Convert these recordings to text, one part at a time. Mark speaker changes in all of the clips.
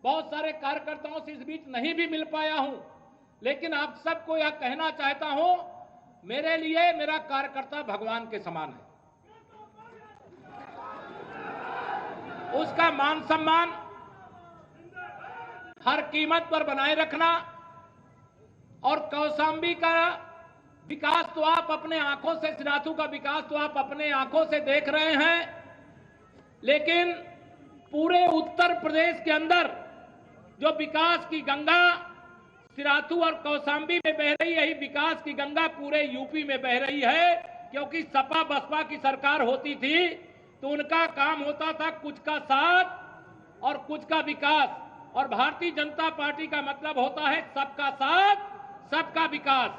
Speaker 1: बहुत सारे कार्यकर्ताओं से इस बीच नहीं भी मिल पाया हूं, लेकिन आप सबको यह कहना चाहता हूं, मेरे लिए मेरा कार्यकर्ता भगवान के समान है। उसका मान सम्मान हर कीमत पर बनाए रखना, और कौशांबी का विकास तो आप अपने आंखों से, सिराथू का विकास तो आप अपने आंखों से देख रहे हैं, लेकिन पूरे उत्तर प्रदेश के अंदर जो विकास की गंगा सिराथू और कौशांबी में बह रही, यही विकास की गंगा पूरे यूपी में बह रही है। क्योंकि सपा बसपा की सरकार होती थी तो उनका काम होता था कुछ का साथ और कुछ का विकास, और भारतीय जनता पार्टी का मतलब होता है सबका साथ सबका विकास।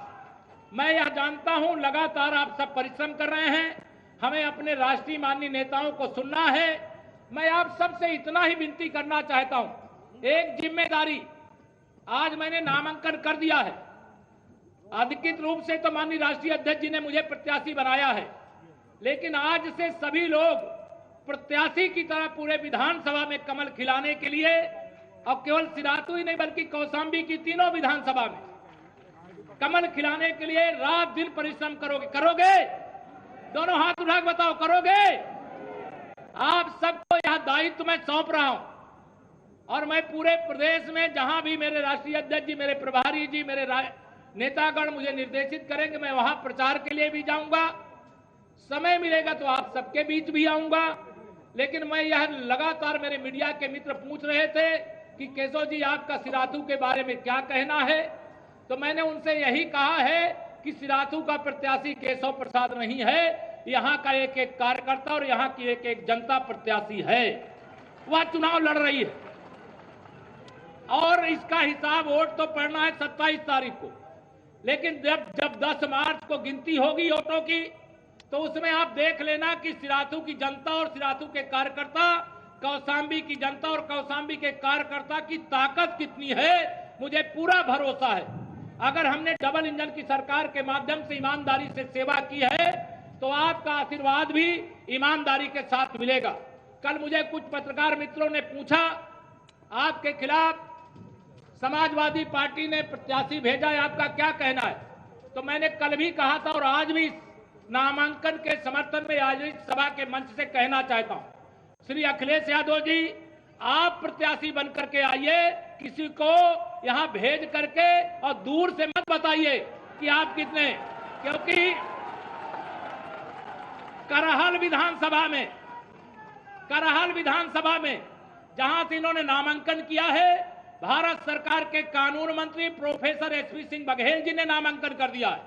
Speaker 1: मैं यह जानता हूं लगातार आप सब परिश्रम कर रहे हैं, हमें अपने राष्ट्रीय माननीय नेताओं को सुनना है। मैं आप सबसे इतना ही विनती करना चाहता हूं, एक जिम्मेदारी, आज मैंने नामांकन कर दिया है, अधिकृत रूप से तो माननीय राष्ट्रीय अध्यक्ष जी ने मुझे प्रत्याशी बनाया है, लेकिन आज से सभी लोग प्रत्याशी की तरह पूरे विधानसभा में कमल खिलाने के लिए, और केवल सिराथू ही नहीं बल्कि कौशांबी की तीनों विधानसभा में कमल खिलाने के लिए रात दिन परिश्रम करोगे? करोगे? दोनों हाथ उठा के बताओ, करोगे? आप सबको यह दायित्व मैं सौंप रहा हूं, और मैं पूरे प्रदेश में जहां भी मेरे राष्ट्रीय अध्यक्ष जी, मेरे प्रभारी जी, मेरे नेतागण मुझे निर्देशित करेंगे, मैं वहां प्रचार के लिए भी जाऊंगा। समय मिलेगा तो आप सबके बीच भी आऊंगा। लेकिन मैं यह लगातार, मेरे मीडिया के मित्र पूछ रहे थे कि केशव जी आपका सिराथू के बारे में क्या कहना है, तो मैंने उनसे यही कहा है कि सिराथू का प्रत्याशी केशव प्रसाद नहीं है, यहां का एक एक कार्यकर्ता और यहां की एक एक जनता प्रत्याशी है। वह चुनाव लड़ रही है और इसका हिसाब वोट तो पड़ना है 27 तारीख को, लेकिन जब 10 मार्च को गिनती होगी वोटों की, तो उसमें आप देख लेना कि सिराथू की जनता और सिराथू के कार्यकर्ता, कौशांबी की जनता और कौशांबी के कार्यकर्ता की ताकत कितनी है, मुझे पूरा भरोसा है। अगर हमने डबल इंजन की सरकार के माध्यम से ईमानदारी से सेवा की है, तो आपका आशीर्वाद भी ईमानदारी के साथ मिलेगा। कल मुझे कुछ पत्रकार मित्रों ने पूछा, आपके खिलाफ समाजवादी पार्टी ने प्रत्याशी भेजा है, आपका क्या कहना है? तो मैंने कल भी कहा था और आज भी नामांकन के समर्थन में आज इस सभा के मंच से कहना चाहता हूं, श्री अखिलेश यादव जी, आप प्रत्याशी बनकर के आइए, किसी को यहां भेज करके और दूर से मत बताइए कि आप कितने, क्योंकि करहल विधानसभा में जहां से इन्होंने नामांकन किया है, भारत सरकार के कानून मंत्री प्रोफेसर एसपी सिंह बघेल जी ने नामांकन कर दिया है।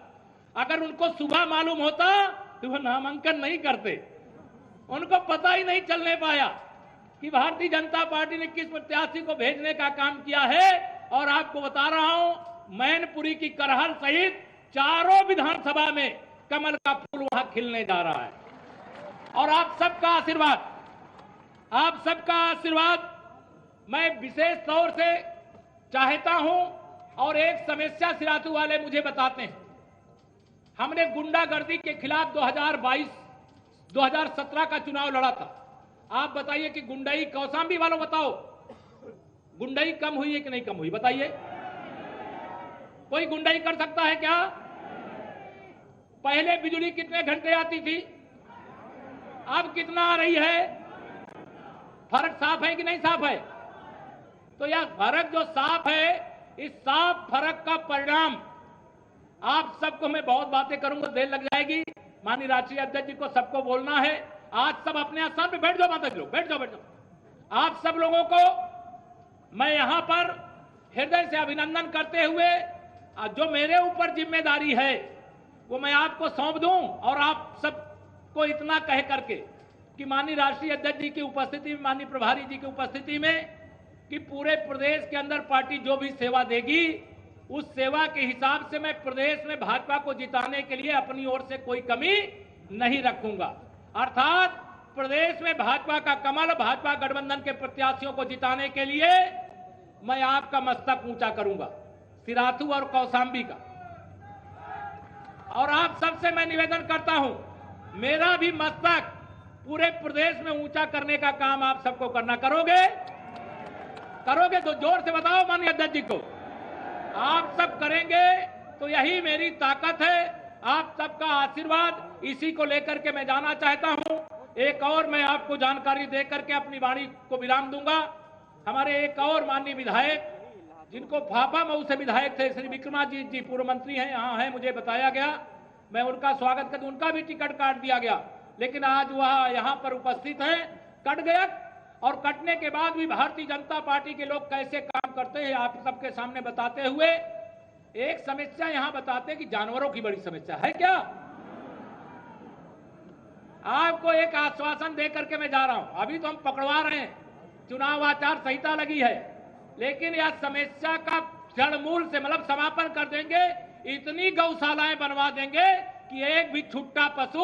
Speaker 1: अगर उनको सुबह मालूम होता तो वो नामांकन नहीं करते, उनको पता ही नहीं चलने पाया कि भारतीय जनता पार्टी ने किस प्रत्याशी को भेजने का काम किया है। और आपको बता रहा हूं, मैनपुरी की करहल सहित चारों विधानसभा में कमल का फूल वहां खिलने जा रहा है। और आप सबका आशीर्वाद मैं विशेष तौर से चाहता हूं। और एक समस्या सिराथू वाले मुझे बताते हैं, हमने गुंडागर्दी के खिलाफ 2017 का चुनाव लड़ा था। आप बताइए कि गुंडाई, कौशांबी वालों बताओ, गुंडाई कम हुई है कि नहीं कम हुई? बताइए, कोई गुंडाई कर सकता है क्या? पहले बिजली कितने घंटे आती थी, अब कितना आ रही है? फर्क साफ है कि नहीं साफ है? तो यह फर्क जो साफ है, इस साफ फर्क का परिणाम आप सबको, मैं बहुत बातें करूंगा, देर लग जाएगी, माननीय राष्ट्रीय अध्यक्ष जी को सबको बोलना है। आज सब अपने स्थान पे बैठ जाओ, माता जी लोग बैठ जाओ। आप सब लोगों को मैं यहां पर हृदय से अभिनंदन करते हुए, जो मेरे ऊपर जिम्मेदारी है वो मैं आपको सौंप दूं, और आप सबको इतना कह करके कि माननीय राष्ट्रीय अध्यक्ष जी की उपस्थिति में, माननीय प्रभारी जी की उपस्थिति में, कि पूरे प्रदेश के अंदर पार्टी जो भी सेवा देगी, उस सेवा के हिसाब से मैं प्रदेश में भाजपा को जिताने के लिए अपनी ओर से कोई कमी नहीं रखूंगा। अर्थात प्रदेश में भाजपा का कमल, भाजपा गठबंधन के प्रत्याशियों को जिताने के लिए मैं आपका मस्तक ऊंचा करूंगा, सिराथू और कौशांबी का। और आप सबसे मैं निवेदन करता हूं, मेरा भी मस्तक पूरे प्रदेश में ऊंचा करने का काम आप सबको करना। करोगे? करोगे तो जोर से बताओ माननीय अध्यक्ष जी को। आप सब करेंगे तो यही मेरी ताकत है, आप सबका आशीर्वाद, इसी को लेकर के मैं जाना चाहता हूं। एक और मैं आपको जानकारी दे करके अपनी वाणी को विराम दूंगा। हमारे एक और माननीय विधायक जिनको फाफा मऊ से विधायक थे, श्री विक्रमाजीत जी पूर्व मंत्री हैं, यहाँ है, मुझे बताया गया, मैं उनका स्वागत कर, उनका भी टिकट काट दिया गया, लेकिन आज वह यहाँ पर उपस्थित हैं। कट गया, और कटने के बाद भी भारतीय जनता पार्टी के लोग कैसे काम करते हैं आप सबके सामने बताते हुए एक समस्या यहाँ बताते हैं कि जानवरों की बड़ी समस्या है क्या। आपको एक आश्वासन दे करके मैं जा रहा हूं, अभी तो हम पकड़वा रहे हैं, चुनाव आचार संहिता लगी है, लेकिन यह समस्या का जड़मूल से मतलब समापन कर देंगे। इतनी गौशालाएं बनवा देंगे कि एक भी छुट्टा पशु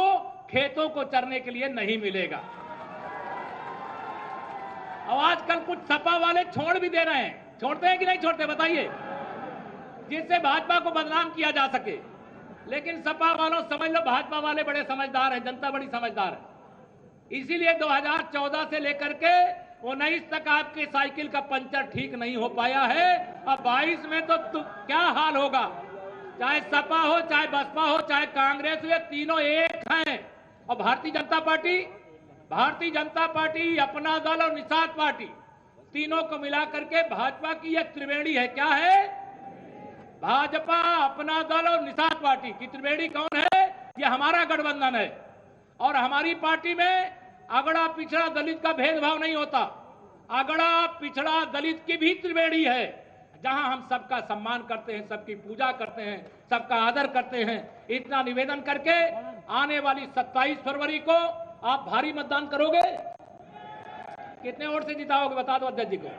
Speaker 1: खेतों को चरने के लिए नहीं मिलेगा। और आजकल कुछ सपा वाले छोड़ भी दे रहे हैं, छोड़ते हैं कि नहीं छोड़ते बताइए, जिससे भाजपा को बदनाम किया जा सके। लेकिन सपा वालों समझ लो, भाजपा वाले बड़े समझदार हैं, जनता बड़ी समझदार है। इसीलिए 2014 से लेकर के 19 तक आपके साइकिल का पंचर ठीक नहीं हो पाया है। अब 22 में तो क्या हाल होगा, चाहे सपा हो, चाहे बसपा हो, चाहे कांग्रेस हो, तीनों एक हैं। और भारतीय जनता पार्टी, अपना दल और निषाद पार्टी, तीनों को मिलाकर के भाजपा की यह त्रिवेणी है। क्या है? भाजपा, अपना दल और निषाद पार्टी की त्रिवेणी कौन है? यह हमारा गठबंधन है। और हमारी पार्टी में अगड़ा पिछड़ा दलित का भेदभाव नहीं होता, अगड़ा पिछड़ा दलित की भी त्रिवेणी है, जहां हम सबका सम्मान करते हैं, सबकी पूजा करते हैं, सबका आदर करते हैं। इतना निवेदन करके आने वाली 27 फरवरी को आप भारी मतदान करोगे। कितने वोट से जिताओगे बता दो अध्यक्ष जी को।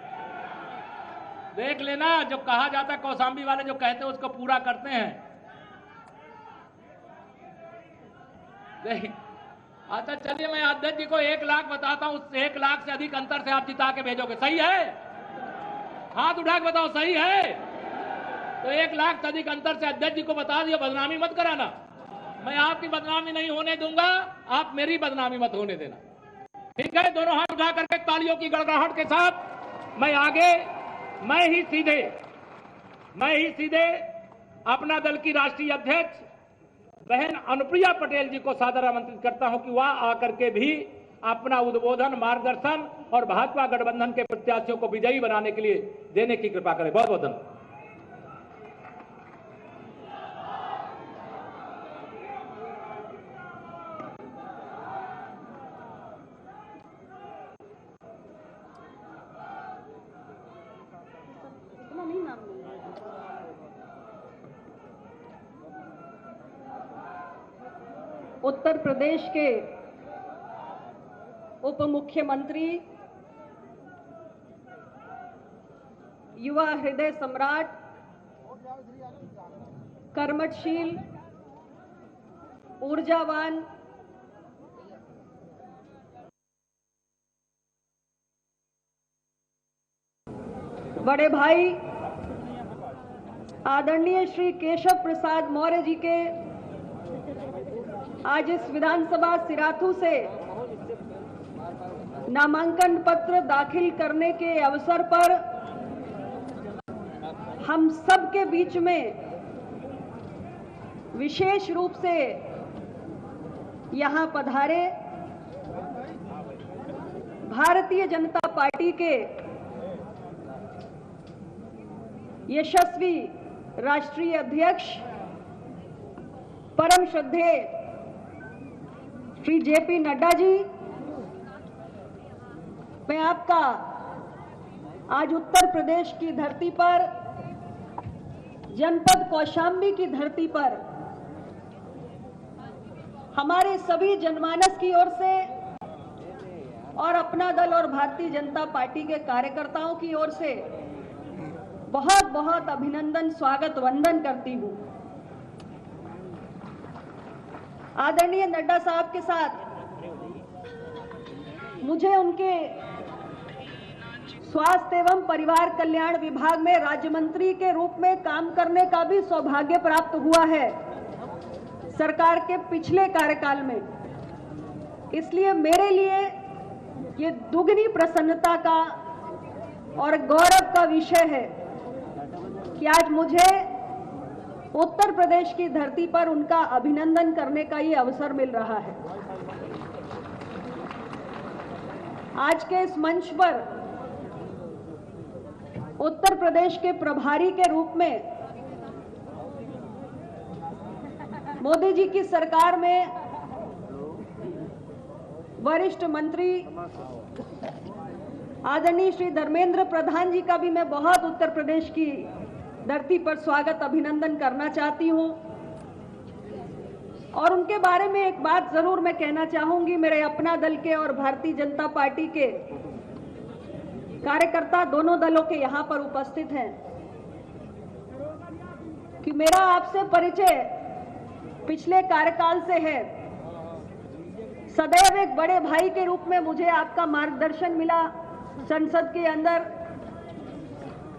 Speaker 1: देख लेना, जो कहा जाता है कौशाम्बी वाले जो कहते हैं उसको पूरा करते हैं। अच्छा चलिए, मैं अध्यक्ष जी को 1 लाख बताता हूं, उस 1 लाख से अधिक अंतर से आप जिता के भेजोगे, सही है? हाथ उठा के बताओ, सही है? तो 1 लाख से अधिक अंतर से अध्यक्ष जी को बता दिया, बदनामी मत कराना। मैं आपकी बदनामी नहीं होने दूंगा, आप मेरी बदनामी मत होने देना, ठीक है? दोनों हाथ उठा करके तालियों की गड़गड़ाहट के साथ मैं आगे, मैं ही सीधे अपना दल की राष्ट्रीय अध्यक्ष बहन अनुप्रिया पटेल जी को सादर आमंत्रित करता हूं कि वह आकर के भी अपना उद्बोधन, मार्गदर्शन और भाजपा गठबंधन के प्रत्याशियों को विजयी बनाने के लिए देने की कृपा करें। बहुत बहुत धन्यवाद।
Speaker 2: उत्तर प्रदेश के उप मुख्यमंत्री, युवा हृदय सम्राट, कर्मठशील, ऊर्जावान, बड़े भाई आदरणीय श्री केशव प्रसाद मौर्य जी के आज इस विधानसभा सिराथू से नामांकन पत्र दाखिल करने के अवसर पर हम सब के बीच में विशेष रूप से यहां पधारे भारतीय जनता पार्टी के यशस्वी राष्ट्रीय अध्यक्ष परम श्रद्धेय श्री जेपी नड्डा जी, मैं आपका आज उत्तर प्रदेश की धरती पर, जनपद कौशाम्बी की धरती पर हमारे सभी जनमानस की ओर से और अपना दल और भारतीय जनता पार्टी के कार्यकर्ताओं की ओर से बहुत बहुत अभिनंदन, स्वागत, वंदन करती हूं। आदरणीय नड्डा साहब के साथ मुझे उनके स्वास्थ्य एवं परिवार कल्याण विभाग में राज्य मंत्री के रूप में काम करने का भी सौभाग्य प्राप्त हुआ है सरकार के पिछले कार्यकाल में। इसलिए मेरे लिए ये दुगनी प्रसन्नता का और गौरव का विषय है कि आज मुझे उत्तर प्रदेश की धरती पर उनका अभिनंदन करने का ये अवसर मिल रहा है। आज के इस मंच पर उत्तर प्रदेश के प्रभारी के रूप में मोदी जी की सरकार में वरिष्ठ मंत्री आदरणीय श्री धर्मेंद्र प्रधान जी का भी मैं बहुत उत्तर प्रदेश की धरती पर स्वागत अभिनंदन करना चाहती हूं। और उनके बारे में एक बात जरूर मैं कहना चाहूंगी, मेरे अपना दल के और भारतीय जनता पार्टी के कार्यकर्ता दोनों दलों के यहां पर उपस्थित हैं, कि मेरा आपसे परिचय पिछले कार्यकाल से है। सदैव एक बड़े भाई के रूप में मुझे आपका मार्गदर्शन मिला संसद के अंदर,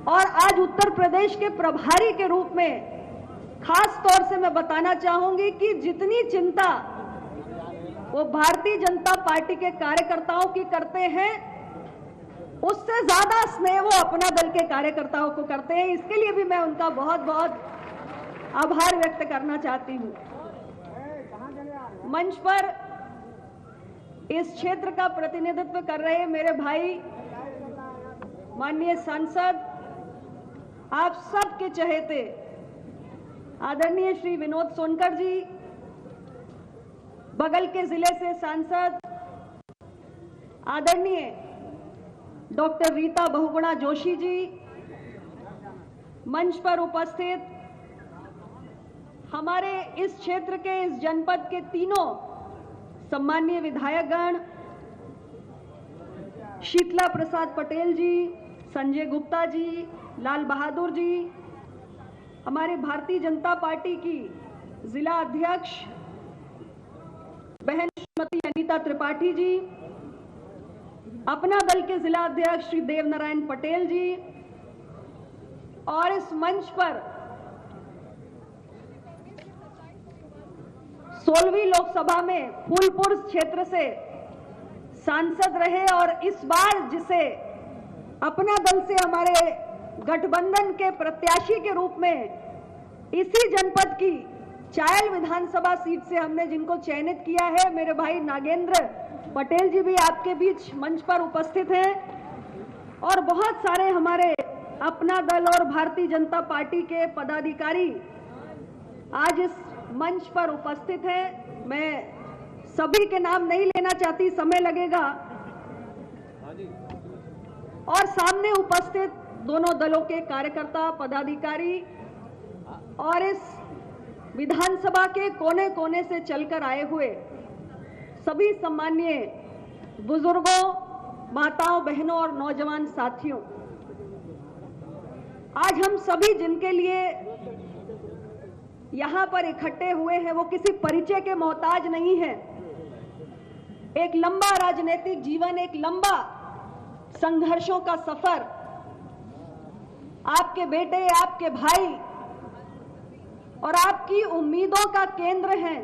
Speaker 2: और आज उत्तर प्रदेश के प्रभारी के रूप में खास तौर से मैं बताना चाहूंगी कि जितनी चिंता वो भारतीय जनता पार्टी के कार्यकर्ताओं की करते हैं, उससे ज्यादा स्नेह वो अपना दल के कार्यकर्ताओं को करते हैं। इसके लिए भी मैं उनका बहुत बहुत आभार व्यक्त करना चाहती हूं। मंच पर इस क्षेत्र का प्रतिनिधित्व कर रहे मेरे भाई माननीय सांसद, आप सबके चहेते आदरणीय श्री विनोद सोनकर जी, बगल के जिले से सांसद आदरणीय डॉक्टर रीता बहुगुणा जोशी जी, मंच पर उपस्थित हमारे इस क्षेत्र के, इस जनपद के तीनों सम्माननीय विधायकगण, शीतला प्रसाद पटेल जी, संजय गुप्ता जी, लाल बहादुर जी, हमारे भारतीय जनता पार्टी की जिला अध्यक्ष बहन श्रीमती अनीता त्रिपाठी जी, अपना दल के जिला अध्यक्ष श्री देव नारायण पटेल जी, और इस मंच पर 16वीं लोकसभा में फूलपुर क्षेत्र से सांसद रहे और इस बार जिसे अपना दल से हमारे गठबंधन के प्रत्याशी के रूप में इसी जनपद की चायल विधानसभा सीट से हमने जिनको चयनित किया है, मेरे भाई नागेंद्र पटेल जी भी आपके बीच मंच पर उपस्थित हैं, और बहुत सारे हमारे अपना दल और भारतीय जनता पार्टी के पदाधिकारी आज इस मंच पर उपस्थित हैं। मैं सभी के नाम नहीं लेना चाहती, समय लगेगा। और सामने उपस्थित दोनों दलों के कार्यकर्ता, पदाधिकारी और इस विधानसभा के कोने कोने से चलकर आए हुए सभी सम्माननीय बुजुर्गों, माताओं, बहनों और नौजवान साथियों, आज हम सभी जिनके लिए यहां पर इकट्ठे हुए हैं वो किसी परिचय के मोहताज नहीं है। एक लंबा राजनीतिक जीवन, एक लंबा संघर्षों का सफर, आपके बेटे, आपके भाई और आपकी उम्मीदों का केंद्र हैं